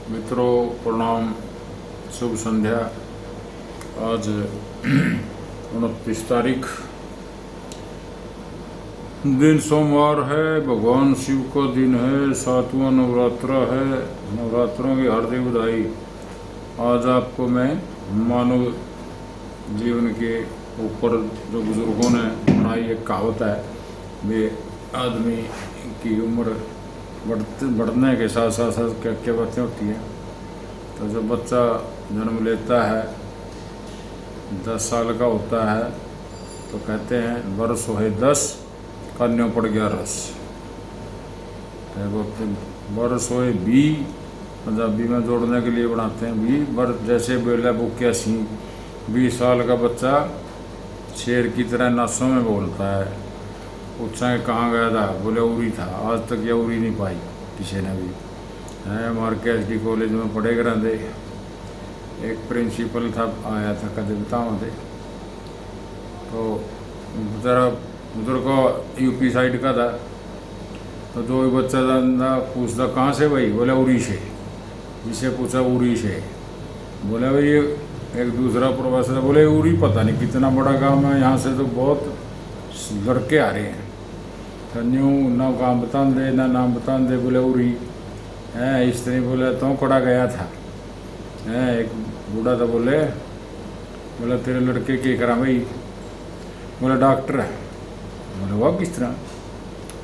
मित्रों प्रणाम, शुभ संध्या। आज 29 तारीख, दिन सोमवार है, भगवान शिव का दिन है, 7वां नवरात्र है। नवरात्रों की हार्दिक बधाई। आज आपको मैं मानव जीवन के ऊपर जो बुजुर्गों ने बनाई एक कहावत है, वे आदमी की उम्र बढ़ने के साथ साथ क्या क्या बातें होती हैं। तो जब बच्चा जन्म लेता है, 10 साल का होता है, तो कहते हैं बरस होए 10, कान्यों पड़ गया रस। बरस होए 20, पंजाबी में जोड़ने के लिए बनाते हैं 20 बरस। जैसे बोला बुक्या सिंह, 20 साल का बच्चा शेर की तरह नासों में बोलता है। पूछा कहाँ गया था, बोले उरी था। आज तक यह उरी नहीं पाई किसी ने भी है। हमारे के एस डी कॉलेज में पढ़े कराते, एक प्रिंसिपल था आया था, कदे बताओ थे। तो जरा उधर को यूपी साइड का था, तो जो बच्चा था पूछता कहाँ से भाई, बोला उरी से। जिसे पूछा उरी से, बोला भाई ये एक दूसरा प्रोफेसर, बोले उरी पता नहीं कितना बड़ा गाँव है, यहाँ से तो बहुत लड़के आ रहे हैं। तो न्यू ना काम बता दे ना नाम बता दे, बोले उरी है। इस तरह बोले तो कड़ा गया था है। एक बूढ़ा था, बोले तेरे लड़के क्या करा भाई, बोले डॉक्टर है। बोले वाह किस तरह,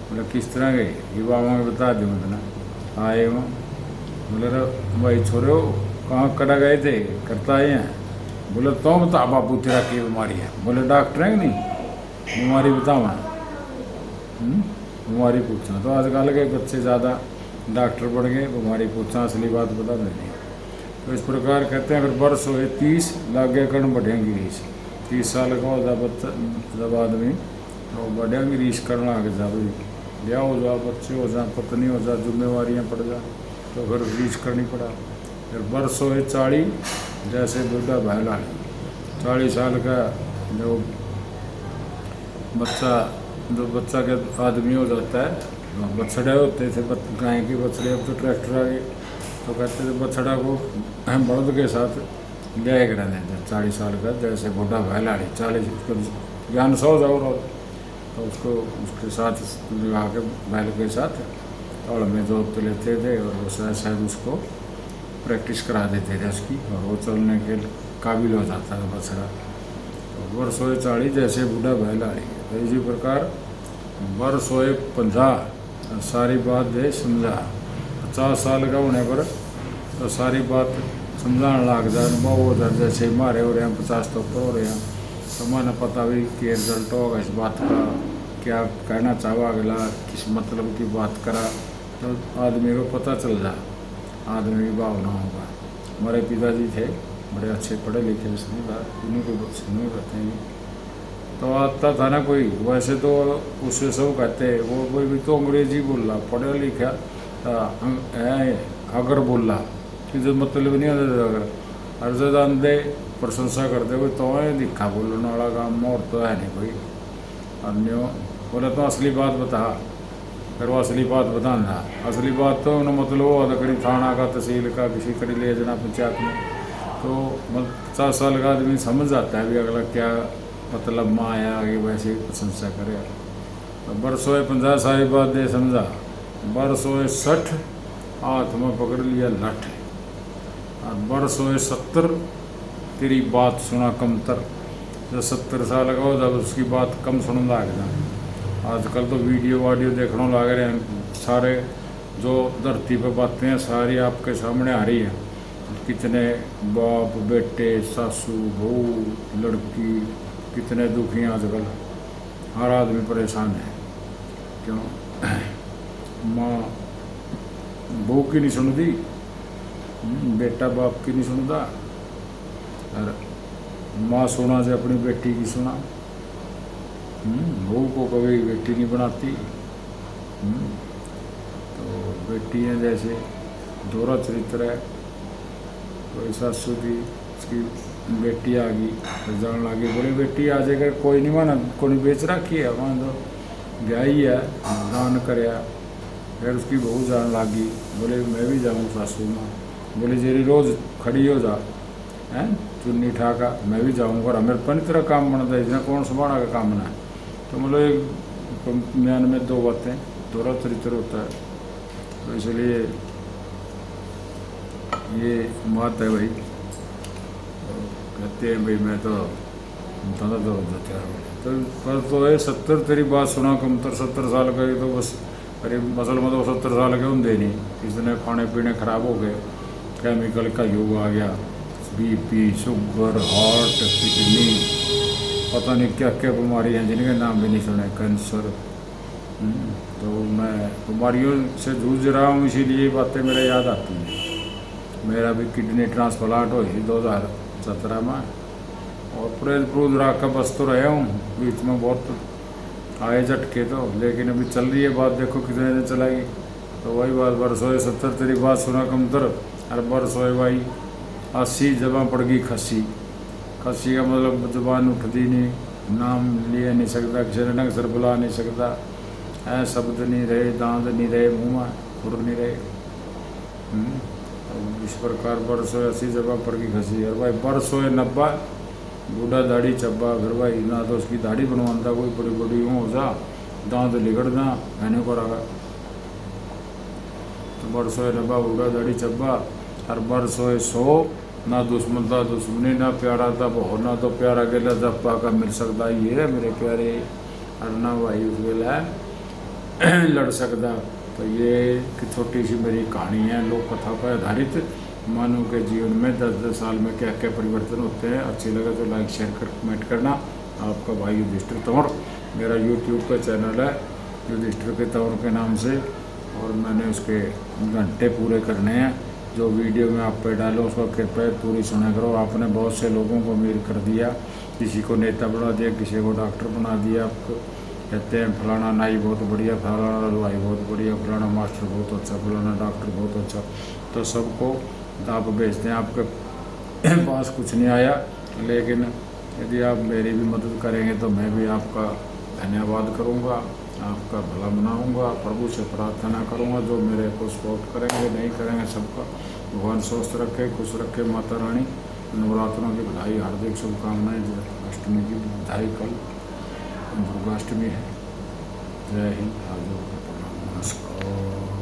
बोले किस तरह गए, ये बाबा में बता दो मतलब आए वहाँ। बोले भाई छोरे हो कहाँ कड़ा गए थे, करता आए हैं। बोले तो बता बाबू तेरा क्या बीमारी है। बोले डॉक्टर है कि नहीं, बीमारी बतावा, बीमारी पूछना। तो आजकल के बच्चे ज़्यादा डॉक्टर बढ़ गए, बीमारी पूछना, असली बात बता देनी। तो इस प्रकार कहते हैं अगर वर्ष हो 30 लागे कर्ण बढ़ेंगी रीस। 30 साल का होता बच्चा जब आदमी, तो बढ़ेंगी रीस करना आगे जा, भाई ब्याह हो जाए, बच्चे हो जाए, पत्नी हो जाए, जिम्मेवारियाँ पड़ जाए, तो फिर रीस करनी पड़ा। फिर वर्ष हो 40, जैसे बुढ़ा बहला 40 साल का जो बच्चा के आदमी हो जाता है। बछड़े होते थे, गाय के बछड़े, अब तो ट्रैक्टर आ गए। तो कहते थे बछड़ा को बड़द के साथ ब्याह करा देते 40 साल का, जैसे बूढ़ा भैलाड़ी 40 ज्ञान 100 जाओ, तो उसको उसके साथ विवाह के बैल के साथ तौड़ में जोत लेते थे, और वो शायद उसको प्रैक्टिस करा देते थे उसकी, और वो चलने के काबिल हो जाता था बछड़ा। तो वर्ष होए 40, जैसे बूढ़ा भैलाड़ी। तो इसी प्रकार वर्ष होए 50, सारी बात दे समझा। 50 साल का होने पर तो सारी बात समझाने लग जाए, अनुभव हो जाए। जैसे हमारे हो रहे हैं 50 तो ऊपर हो रहे हैं, तो मैंने पता भी कि रिजल्ट होगा इस बात का, क्या कहना चाहो अगला, किस मतलब की बात करा, तो आदमी को पता चल जाए, आदमी की भावनाओं का। हमारे पिताजी थे बड़े अच्छे पढ़े लिखे, समझदार, उन्हीं को सुने कहते हैं। तो आता था ना कोई, वैसे तो उससे सब कहते हैं वो कोई भी तो अंग्रेजी बोल रहा, पढ़ा लिखा अगर बोल रहा कि जो मतलब नहीं होता, अगर अर्जदान दे प्रशंसा करते हुए तो दिखा बोलने वाला काम और तो है नहीं कोई। अन्य बोले तो असली बात बता, फिर वो असली बात बताना। असली बात तो उन्हें मतलब वो कड़ी थाना का, तहसील का, किसी कड़ी ले जाना पंचायत में, तो 50 साल का आदमी समझ जाता है भी अगला क्या मतलब माँ आया आगे वैसे प्रशंसा करे। तो वर्ष होए 50 सारी बात दे समझा। वर्ष होए 60, हाथ में पकड़ लिया लठ। और वर्ष होए 70, तेरी बात सुना कमतर। जब 70 साल का हो जब उसकी बात कम सुनने लग जाए। आजकल तो वीडियो वाडियो देखने लग रहे हैं, सारे जो धरती पर बातें हैं सारी आपके सामने आ रही है। कितने बाप बेटे, सासू बहू, लड़की, कितने दुखी हैं आजकल। हर आदमी परेशान है, क्यों माँ बहू की नहीं सुनती, बेटा बाप की नहीं सुनता, और माँ सुना से अपनी बेटी की सुना। बहू को कभी बेटी नहीं बनाती। तो बेटी है जैसे दोहरा चरित्र है। कोई सासू की उसकी बेटी आ गई तो जान लगी, बोले बेटी आ जाएगा, कोई नहीं माना, कोई बेच रखी है, मान दो ब्याही है, दान कराया। फिर उसकी बहू जान लगी, बोले मैं भी जाऊँ सासू माँ, बोले जेरी रोज खड़ी हो जा हैं चुन्नी ठाका, मैं भी जाऊँगा, मेरे पर तेरा काम बनता है, इतना कौन संभाला का काम ना है। तो मतलब एक म्यान में दो बातें दोहरा चरित्र होता है। तो इसलिए ये बात है भाई। तो कहते हैं भाई मैं तो दादा तो तैयार हो तो पर तो ये 70 तेरी बात सुना कमतर 70 साल का, तो बस अरे मसल में तो 70 साल के होंगे नहीं, इसने खाने पीने खराब हो गए, केमिकल का युग आ गया, बीपी शुगर हार्ट किडनी पता नहीं क्या क्या बीमारी हैं जिनके नाम भी नहीं सुने, कैंसर। तो मैं बीमारियों से जूझ रहा हूँ, इसीलिए बातें मेरे याद आती हैं। मेरा भी किडनी ट्रांसप्लांट हुई 2017 में, और प्रेज प्रूज रख कर बस तो रहे हूँ, बीच में बहुत आए झटके तो, लेकिन अभी चल रही है बात, देखो कितने दिन चलाएगी। तो वही बात बरस होए 70 तेरी बात सुना कमतर, अरे बरस होए भाई 80 जबां पड़ गई खसी। खसी का मतलब जुबान उठती नहीं, नाम ले नहीं सकता, किसी ने ढंग से बुला नहीं सकता, ऐ शब्द नहीं रहे, दांत नहीं रहे, मुँह में खुर नहीं रहे। इस प्रकार बरस होए 80 जबां पड़ गई खसी। और भाई बरस होए 90 बूढ़ा दाढ़ी चब्बा, फिर भाई ना तो उसकी दाढ़ी बनवाता कोई बड़ी बड़ी हो जा, दांत लिगड़ना मैंने को रहा। तो बरस होए 90 बूढ़ा दाढ़ी चब्बा, और बरस होए 100 ना दुश्मन था दुश्मनी, ना प्यारा था बहुत, ना तो प्यारा गेला जब पाका मिल सकता ये है मेरे प्यारे, और ना भाई उस वेला लड़ सकता। तो ये एक छोटी सी मेरी कहानी है लोक कथा पर आधारित। मानव के जीवन में 10-10 साल में क्या क्या परिवर्तन होते हैं। अच्छी लगे तो लाइक शेयर कर कमेंट करना। आपका भाई युधिष्ठिर तंवर, मेरा यूट्यूब का चैनल है युधिष्ठिर के तंवर के नाम से, और मैंने उसके घंटे पूरे करने हैं। जो वीडियो में आप पे डालो उसको कृपया पूरी सुना करो। आपने बहुत से लोगों को अमीर कर दिया, किसी को नेता बना दिया, किसी को डॉक्टर बना दिया। आपको कहते हैं फलाना नाई बहुत बढ़िया, फलाना हलवाई बहुत बढ़िया, फलाना मास्टर बहुत अच्छा, फलाना डॉक्टर बहुत अच्छा। तो सबको आप भेजते हैं, आपके पास कुछ नहीं आया। लेकिन यदि आप मेरी भी मदद करेंगे तो मैं भी आपका धन्यवाद करूंगा, आपका भला मनाऊंगा, प्रभु से प्रार्थना करूंगा। जो मेरे को सपोर्ट करेंगे नहीं करेंगे सबका भगवान स्वस्थ रखे, खुश रखे। माता रानी नवरात्रों की बधाई, हार्दिक शुभकामनाएं। अष्टमी की बधाई, कल दुर्गाष्टमी है। जय हिंद, नमस्कार।